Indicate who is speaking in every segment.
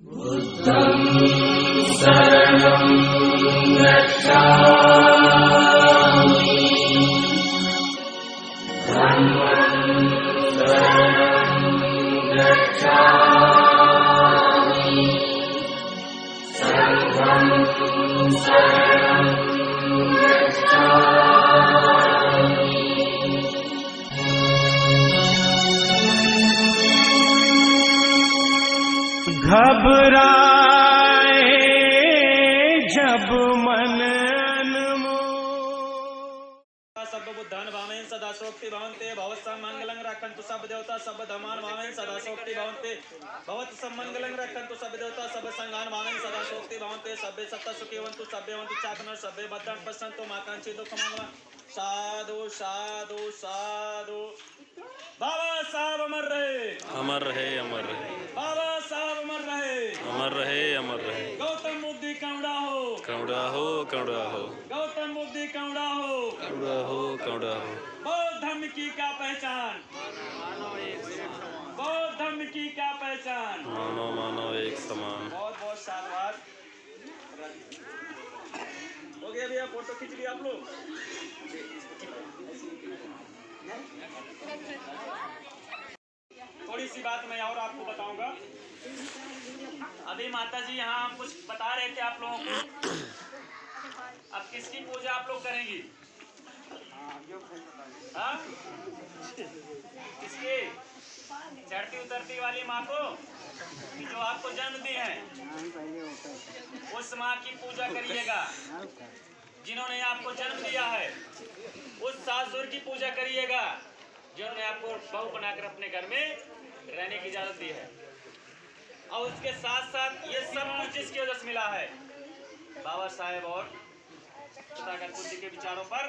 Speaker 1: बुद्धं शरणं गच्छामि धम्मं शरणं गच्छामि संघं शरणं गच्छामि।
Speaker 2: घबराए जब मन अनमोल।
Speaker 3: सब बुद्धान भावेन सदा शोक्ति भवन्ते भवत् मंगलं रक्षन्तु सब देवता सब धमान भावेन सदा शोक्ति भवन्ते भवत् सब मंगलं रक्षन्तु सब देवता सब संगान भावेन सदा शोक्ति भवन्ते सबे सत्ता सुखिवन्तु सबे वन्तु चाकन सबे भद्रान् पश्यन्तु मा कांक्षी दुःखमंगल। साधु साधु साधु। बाबा साहब अमर रहे,
Speaker 4: अमर रहे, अमर रहे,
Speaker 3: बाबा साहब अमर रहे,
Speaker 4: अमर रहे, अमर रहे।
Speaker 3: गौतम बुद्धि कौड़ा हो,
Speaker 4: कौड़ा हो, कौड़ा हो,
Speaker 3: गौतम बुद्धि कौड़ा हो,
Speaker 4: कौड़ा हो, कौड़ा हो।
Speaker 3: बौद्ध धर्म की क्या पहचान, बौद्ध धर्म की क्या पहचान।
Speaker 4: मानो मानो एक समान।
Speaker 3: बहुत बहुत साधुवाद। हो गया भैया, फोटो खींच लिया आप लोग। थोड़ी सी बात मैं और आपको बताऊंगा। अभी माता जी यहाँ हम कुछ बता रहे थे आप लोगों को। अब किसकी पूजा आप लोग करेंगी? हाँ? किसकी? चढ़ती उतरती वाली माँ को, जो आपको जन्म दी है, उस माँ की पूजा करिएगा। जिन्होंने आपको जन्म दिया है, उस सासुर की पूजा करिएगा, जिन्होंने आपको बहू बनाकर अपने घर में रहने की इजाजत दी है। और उसके साथ साथ ये सब कुछ जिसकी वजह से मिला है, बाबा साहेब और तथागत बुद्ध के विचारों पर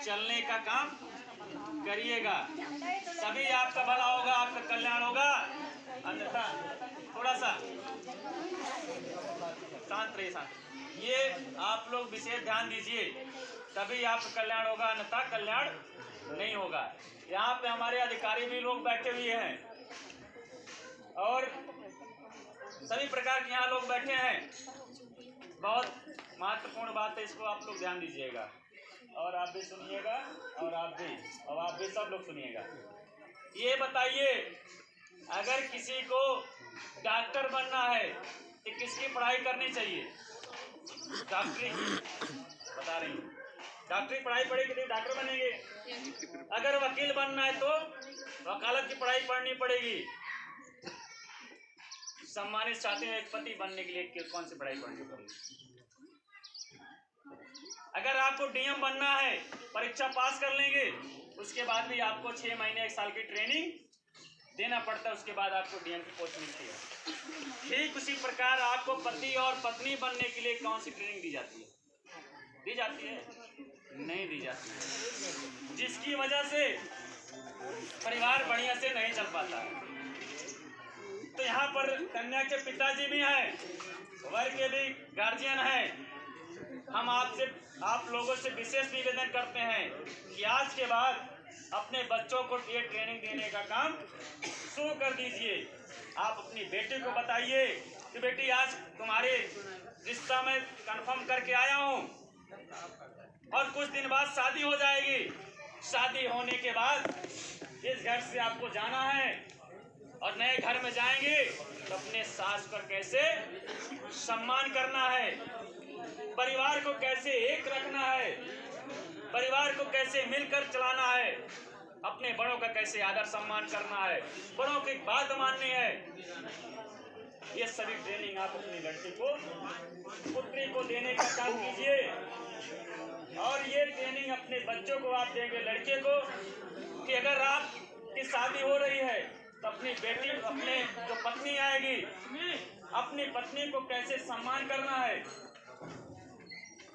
Speaker 3: चलने का काम करिएगा। तभी आपका भला होगा, आपका कल्याण होगा। अन्यथा थोड़ा सा शांत रहिए, शांत। ये आप लोग विशेष ध्यान दीजिए, तभी आपका कल्याण होगा, अन्यथा कल्याण नहीं होगा। यहाँ पे हमारे अधिकारी भी लोग बैठे हुए हैं और सभी प्रकार के यहाँ लोग बैठे हैं। बहुत महत्वपूर्ण बात है, इसको आप लोग ध्यान दीजिएगा और आप भी सुनिएगा और आप भी सब लोग सुनिएगा। ये बताइए, अगर किसी को डॉक्टर बनना है तो किसकी पढ़ाई करनी चाहिए? डॉक्टरी बता रही हूँ। डॉक्टरी पढ़ाई पढ़ेगी तो डॉक्टर बनेंगे। अगर वकील बनना है तो वकालत की पढ़ाई पढ़नी पड़ेगी। सम्मानित छात्र एक पति बनने के लिए कौन सी पढ़ाई पढ़नी पड़ेगी? अगर आपको डीएम बनना है, परीक्षा पास कर लेंगे, उसके बाद भी आपको 6 महीने 1 साल की ट्रेनिंग देना पड़ता है, उसके बाद आपको डीएम की पोस्ट मिलती है। ठीक उसी प्रकार आपको पति और पत्नी बनने के लिए कौन सी ट्रेनिंग दी जाती है? दी जाती है? नहीं दी जाती है, जिसकी वजह से परिवार बढ़िया से नहीं चल पाता है। तो यहाँ पर कन्या के पिताजी भी हैं, वर के भी गार्जियन हैं। हम आप लोगों से विशेष निवेदन करते हैं कि आज के बाद अपने बच्चों को ये ट्रेनिंग देने का काम शुरू कर दीजिए। आप अपनी बेटी को बताइए कि बेटी आज तुम्हारे रिश्ता में कंफर्म करके आया हूँ और कुछ दिन बाद शादी हो जाएगी। शादी होने के बाद इस घर से आपको जाना है और नए घर में जाएंगे तो अपने सास का कैसे सम्मान करना है, परिवार को कैसे एक रखना है, परिवार को कैसे मिलकर चलाना है, अपने बड़ों का कैसे आदर सम्मान करना है, बड़ों की बात माननी है। ये सभी ट्रेनिंग आप अपनी लड़की को, पुत्री को देने का काम कीजिए। और ये ट्रेनिंग अपने बच्चों को आप देंगे, लड़के को, कि अगर आपकी शादी हो रही है तो अपनी बेटी, अपने जो पत्नी आएगी, अपनी पत्नी को कैसे सम्मान करना है।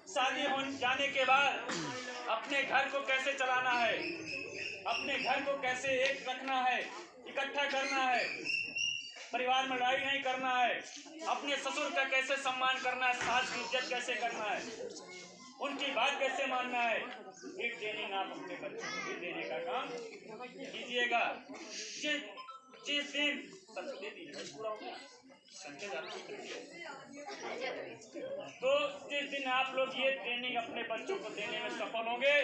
Speaker 3: शादी हो जाने के बाद अपने घर को कैसे चलाना है, अपने घर को कैसे एक रखना है, इकट्ठा करना है, परिवार में लड़ाई नहीं करना है, अपने ससुर का कैसे सम्मान करना है, सास की इज्जत कैसे करना है, उनकी बात कैसे मानना है। एक ट्रेनिंग आप अपने बच्चों को देने का काम कीजिएगा। जिस दिन पूरा हो गया, संख्या आप लोग ये ट्रेनिंग अपने बच्चों को देने में सफल होंगे,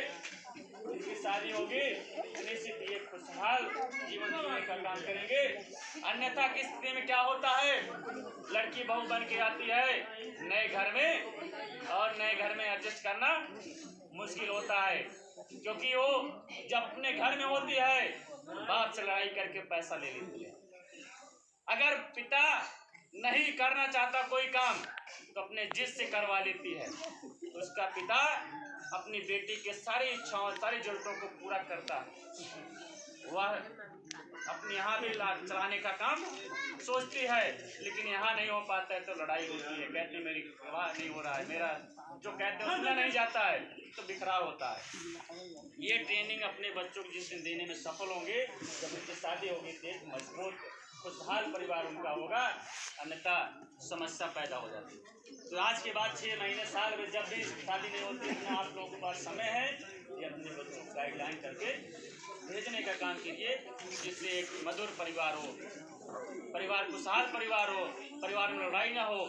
Speaker 3: उनकी शादी होगी, निश्चित ये खुशहाल जीवन जीने का काम करेंगे। अन्यथा की स्थिति में क्या होता है, लड़की बहू बन के आती है नए घर में, और नए घर में एडजस्ट करना मुश्किल होता है, क्योंकि वो जब अपने घर में होती है बाप से लड़ाई करके पैसा ले लेती है। अगर पिता नहीं करना चाहता कोई काम तो अपने जिद से करवा लेती है, उसका पिता अपनी बेटी के सारी इच्छाओं सारी जरूरतों को पूरा करता है। वह अपने यहाँ भी चलाने का काम सोचती है, लेकिन यहाँ नहीं हो पाता है तो लड़ाई होती है, कहते हैं मेरी विवाह नहीं हो रहा है, मेरा जो कहते हैं सुना नहीं जाता है, तो बिखराव होता है। ये ट्रेनिंग अपने बच्चों को जिस दिन देने में सफल होंगे, जब उनकी शादी होगी तो एक मजबूत खुशहाल परिवार उनका होगा, अन्यथा समस्या पैदा हो जाती है। तो आज के बाद 6 महीने साल में जब भी शादी नहीं होती, इतना आप लोगों के पास समय है कि अपने बच्चों को गाइडलाइन करके भेजने का काम कीजिए, जिससे एक मधुर परिवार हो, परिवार खुशहाल परिवार हो, परिवार में लड़ाई ना हो,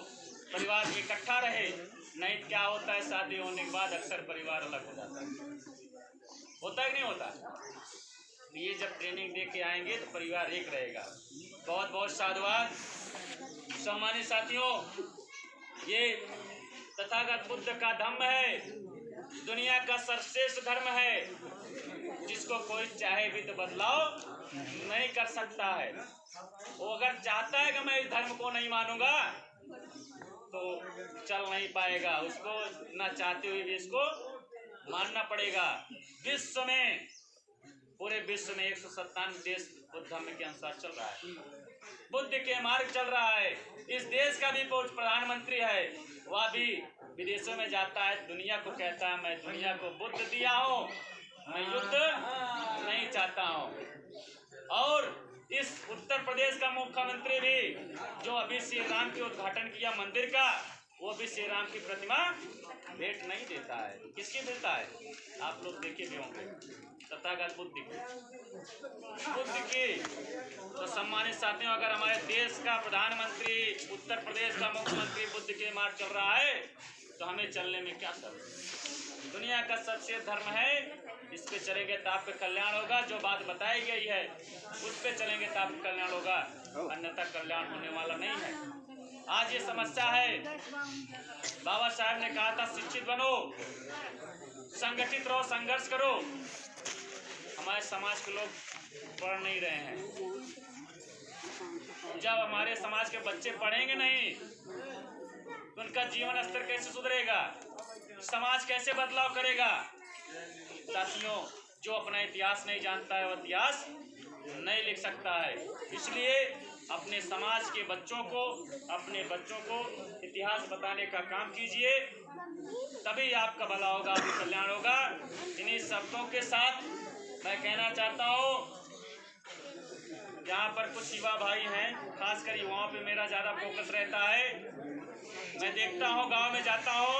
Speaker 3: परिवार इकट्ठा रहे। नहीं क्या होता है, शादी होने के बाद अक्सर परिवार अलग हो जाता है, होता है कि नहीं होता। ये जब ट्रेनिंग दे के आएंगे तो परिवार एक रहेगा। बहुत बहुत साधुवाद। सम्मानित साथियों, ये तथागत बुद्ध का धम्म है, दुनिया का सर्वश्रेष्ठ धर्म है, जिसको कोई चाहे भी तो बदलाव नहीं कर सकता है। वो अगर चाहता है कि मैं इस धर्म को नहीं मानूंगा तो चल नहीं पाएगा, उसको ना चाहते हुए भी इसको मानना पड़ेगा। विश्व में, पूरे विश्व में 197 देश बुद्ध धर्म के अनुसार चल रहा है, बुद्ध के मार्ग चल रहा है। इस देश का भी प्रधानमंत्री है, वह भी विदेशों में जाता है, दुनिया को कहता है मैं दुनिया को बुद्ध दिया हूँ, मैं युद्ध नहीं चाहता हूँ। और इस उत्तर प्रदेश का मुख्यमंत्री भी, जो अभी श्री राम के उद्घाटन किया मंदिर का, वो भी श्री राम की प्रतिमा भेंट नहीं देता है। किसकी देता है, आप लोग देखे भी होंगे, तथागत बुद्ध की। तो सम्मानित साथियों, अगर हमारे देश का प्रधानमंत्री, उत्तर प्रदेश का मुख्यमंत्री बुद्ध के मार्ग चल रहा है तो हमें चलने में क्या शर्त। दुनिया का सबसे धर्म है, इस पे चलेंगे तो आपका कल्याण होगा। जो बात बताई गई है उस पे चलेंगे तो आपका कल्याण होगा, अन्यथा कल्याण होने वाला नहीं है। आज ये समस्या है, बाबा साहब ने कहा था शिक्षित बनो, संगठित रहो, संघर्ष करो। हमारे समाज के लोग पढ़ नहीं रहे हैं। जब हमारे समाज के बच्चे पढ़ेंगे नहीं तो उनका जीवन स्तर कैसे सुधरेगा, समाज कैसे बदलाव करेगा। साथियों, जो अपना इतिहास नहीं जानता है वह इतिहास नहीं लिख सकता है। इसलिए अपने समाज के बच्चों को, अपने बच्चों को इतिहास बताने का काम कीजिए, तभी आपका भला होगा, आपका कल्याण होगा। इन्हीं शब्दों के साथ मैं कहना चाहता हूँ, यहाँ पर कुछ युवा भाई हैं, खासकर युवाओं पे मेरा ज़्यादा फोकस रहता है। मैं देखता हूँ, गांव में जाता हूँ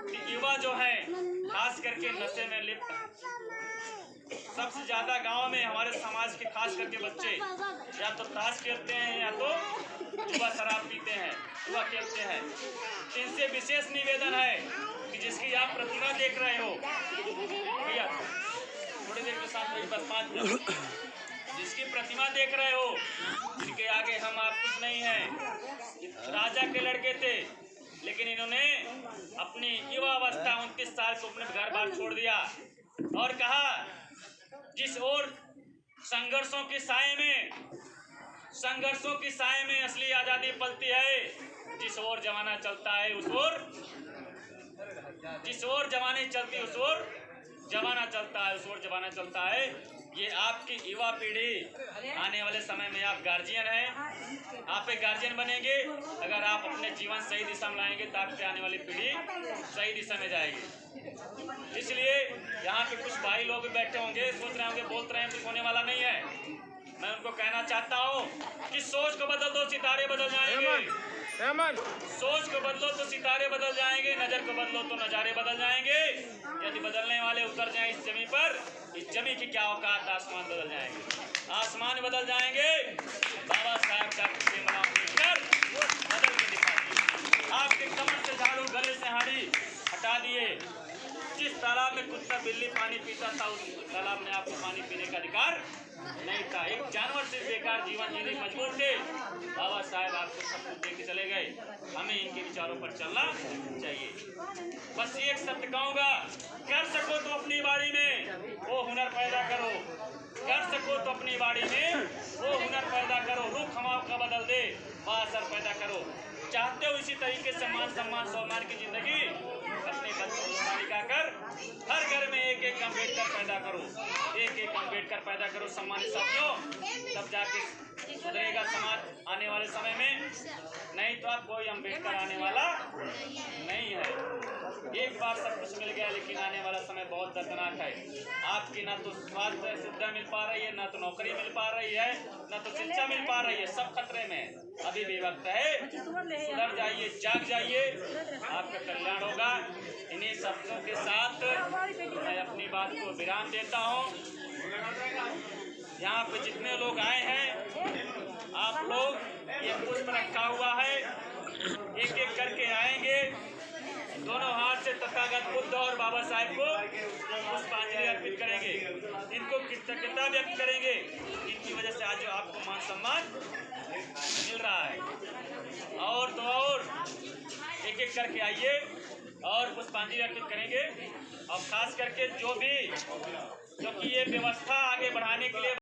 Speaker 3: कि युवा जो हैं खास करके नशे में लिप्त हैं। सबसे ज़्यादा गांव में हमारे समाज के खास करके बच्चे या तो ताश खेलते हैं या तो जुआ शराब पीते हैं, जुआ खेलते हैं। इनसे विशेष निवेदन है कि जिसकी आप प्रतिमा देख रहे हो, भैया थोड़ी देर के साथ मेरी बस 5 मिनट, जिसकी प्रतिमा देख रहे हो, जिनके आगे हम आप कुछ नहीं हैं। राजा के लड़के थे, लेकिन इन्होंने अपनी युवा अवस्था 29 साल को अपने घर बार छोड़ दिया और कहा जिस ओर संघर्षों की साए में असली आज़ादी पलती है, जिस ओर जमाना चलता है उस ओर, जिस ओर जमाने चलती उस ओर जमाना चलता है, उस ओर जमाना चलता है। ये आपकी युवा पीढ़ी, आने वाले समय में आप गार्जियन हैं, आप एक गार्जियन बनेंगे। अगर आप अपने जीवन सही दिशा में लाएंगे तो आपकी आने वाली पीढ़ी सही दिशा में जाएगी। इसलिए यहाँ पे कुछ भाई लोग भी बैठे होंगे, सोच रहे होंगे, बोलते रहे कुछ होने वाला नहीं है। मैं उनको कहना चाहता हूँ कि सोच को बदल दो, सितारे बदल जाएंगे। सोच को बदलो तो सितारे बदल जाएंगे, नजर को बदलो तो नजारे बदल जाएंगे। यदि बदलने वाले उतर जाएं इस जमी पर, इस जमी की क्या औकात, आसमान बदल जाएंगे, आसमान बदल जाएंगे। बाबा साहब का बदल के दिखाइए। आपके कमर से झाड़ू, गले से हाड़ी हटा हटा दिए। जिस तालाब में कुत्ता बिल्ली पानी पीता था उस तालाब में आपको पानी पीने का अधिकार नहीं था। एक जानवर से बेकार जीवन जीने मजबूर थे। बाबा साहेब आपको सब कुछ दे के चले गए। हमें इनके विचारों पर चलना चाहिए। बस एक शब्द कहूँगा, कर सको तो अपनी बाड़ी में वो हुनर पैदा करो, कर सको तो अपनी बाड़ी में वो हुनर पैदा करो। रुख हवाओं का बदल दे, बाअसर पैदा करो। चाहते हो इसी तरीके से मान सम्मान सम्मान की जिंदगी, अपने बच्चों को बालिका कर हर घर में एक एक अम्बेडकर पैदा करो, एक एक अम्बेडकर पैदा करो सम्मानित साथियों। तब जाके सुधरेगा समाज आने वाले समय में, नहीं तो आप कोई अम्बेडकर आने वाला नहीं है। एक बार सब कुछ मिल गया, लेकिन आने वाला समय बहुत दर्दनाक है। आपकी ना तो स्वास्थ्य सुविधा मिल पा रही है, ना तो नौकरी मिल पा रही है, ना तो शिक्षा मिल पा रही है, सब खतरे में। अभी भी वक्त है, सुधर जाइए, जाग जाइए, आपका कल्याण होगा। इन्हीं शब्दों के साथ मैं अपनी बात को विराम देता हूँ। यहाँ पे जितने लोग आए हैं, आप लोग ये पुष्प रखा हुआ है, एक एक करके आएंगे, दोनों हाथ से तथागत बुद्ध और बाबा साहेब को पुष्पांजलि अर्पित करेंगे, इनको कृतज्ञता व्यक्त करेंगे। इनकी वजह से आज आपको मान सम्मान मिल रहा है। और तो और एक एक करके आइए और पुष्पांजलि अर्पित करेंगे। और खास करके जो कि ये व्यवस्था आगे बढ़ाने के लिए